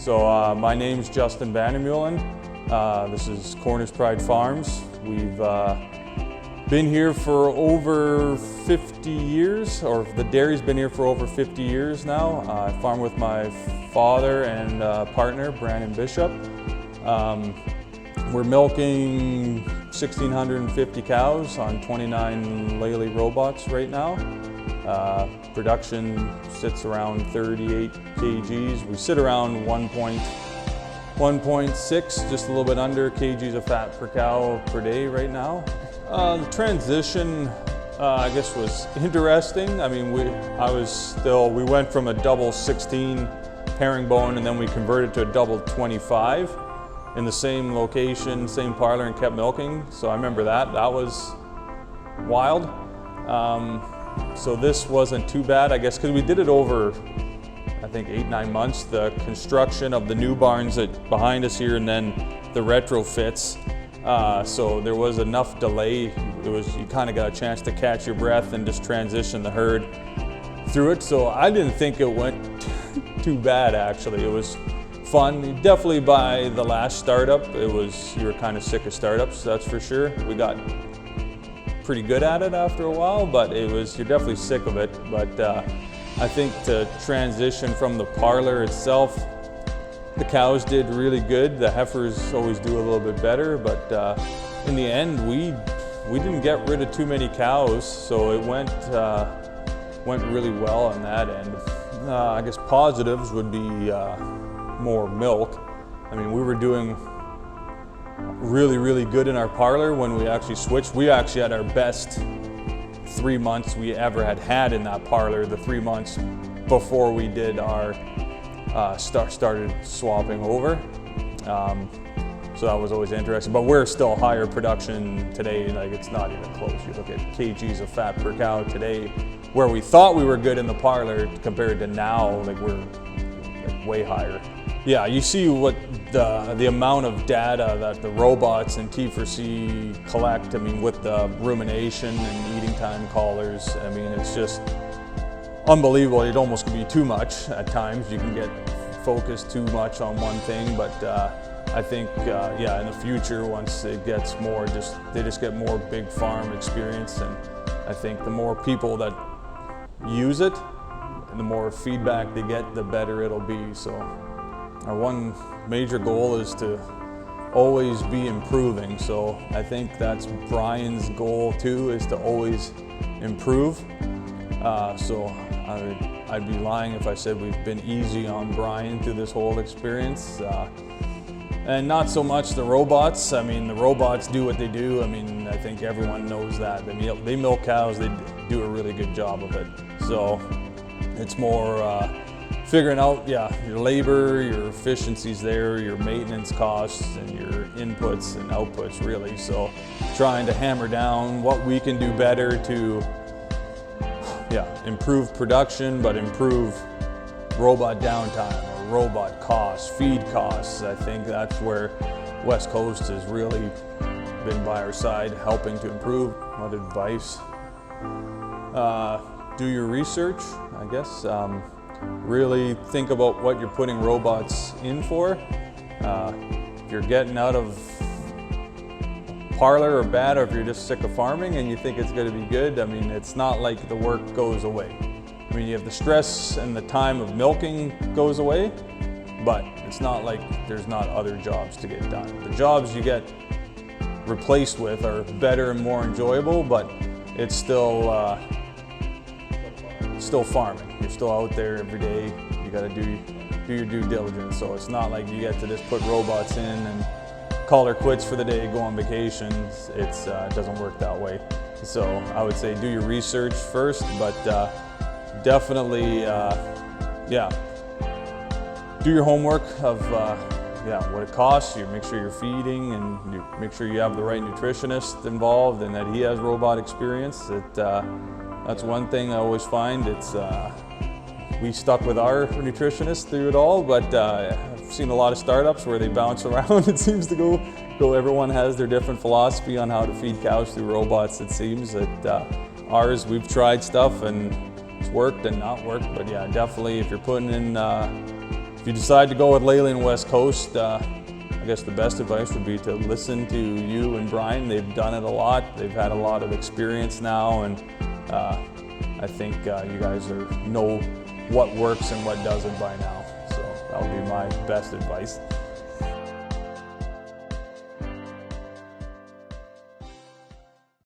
So my name's Justin Vandermeulen. This is Cornish Pride Farms. We've been here for over 50 years, or the dairy's been here for over 50 years now. I farm with my father and partner, Brandon Bishop. We're milking 1,650 cows on 29 Lely robots right now. Production sits around 38 kgs. We sit around 1.6, just a little bit under kgs of fat per cow per day right now. The transition, I guess, was interesting. I mean, we went from a double 16 herringbone, and then we converted to a double 25 in the same location, same parlor, and kept milking. So I remember that was wild. So this wasn't too bad, I guess, because we did it over, I think, 8-9 months. The construction of the new barns behind us here, and then the retrofits. So there was enough delay. You kind of got a chance to catch your breath and just transition the herd through it. So I didn't think it went too bad, actually. It was fun. Definitely by the last startup, you were kind of sick of startups, that's for sure. We got pretty good at it after a while, but you're definitely sick of it. But I think to transition from the parlor itself, the cows did really good. The heifers always do a little bit better, but in the end, we didn't get rid of too many cows, so it went really well on that end. I guess positives would be more milk. I mean, we were doing really good in our parlor when we actually switched. We actually had our best 3 months we ever had in that parlor, the 3 months before we did our started swapping over. So that was always interesting, but we're still higher production today. Like, it's not even close. You look at kgs of fat per cow today, where we thought we were good in the parlor compared to now, like we're way higher. Yeah, you see what the amount of data that the robots and T4C collect. I mean, with the rumination and eating time collars, I mean, it's just unbelievable. It almost can be too much at times. You can get focused too much on one thing, but I think, yeah, in the future, once it gets more, they just get more big farm experience, and I think the more people that use it, and the more feedback they get, the better it'll be. So our one major goal is to always be improving. So I think that's Brian's goal too, is to always improve. So I'd be lying if I said we've been easy on Brian through this whole experience. And not so much the robots. I mean, the robots do what they do. I mean, I think everyone knows that. They milk cows, they do a really good job of it. So it's more figuring out, yeah, your labor, your efficiencies there, your maintenance costs, and your inputs and outputs, really. So trying to hammer down what we can do better to, yeah, improve production, but improve robot downtime or robot costs, feed costs. I think that's where West Coast has really been by our side, helping to improve. What advice? Do your research, I guess. Really think about what you're putting robots in for. If you're getting out of parlor or bad, or if you're just sick of farming and you think it's going to be good, I mean, it's not like the work goes away. I mean, you have the stress and the time of milking goes away, but it's not like there's not other jobs to get done. The jobs you get replaced with are better and more enjoyable, but it's still farming. You're still out there every day. You got to do your due diligence. So it's not like you get to just put robots in and call her quits for the day, go on vacation. It doesn't work that way. So I would say do your research first, but definitely, yeah, do your homework of yeah, what it costs. You make sure you're feeding, and you make sure you have the right nutritionist involved and that he has robot experience. That's one thing I always find. We stuck with our nutritionist through it all, but I've seen a lot of startups where they bounce around. It seems to go. Everyone has their different philosophy on how to feed cows through robots. It seems that ours, we've tried stuff and it's worked and not worked. But yeah, definitely if you're putting in if you decide to go with Lely and West Coast, I guess the best advice would be to listen to you and Brian. They've done it a lot. They've had a lot of experience now, and I think you guys know what works and what doesn't by now. So that would be my best advice.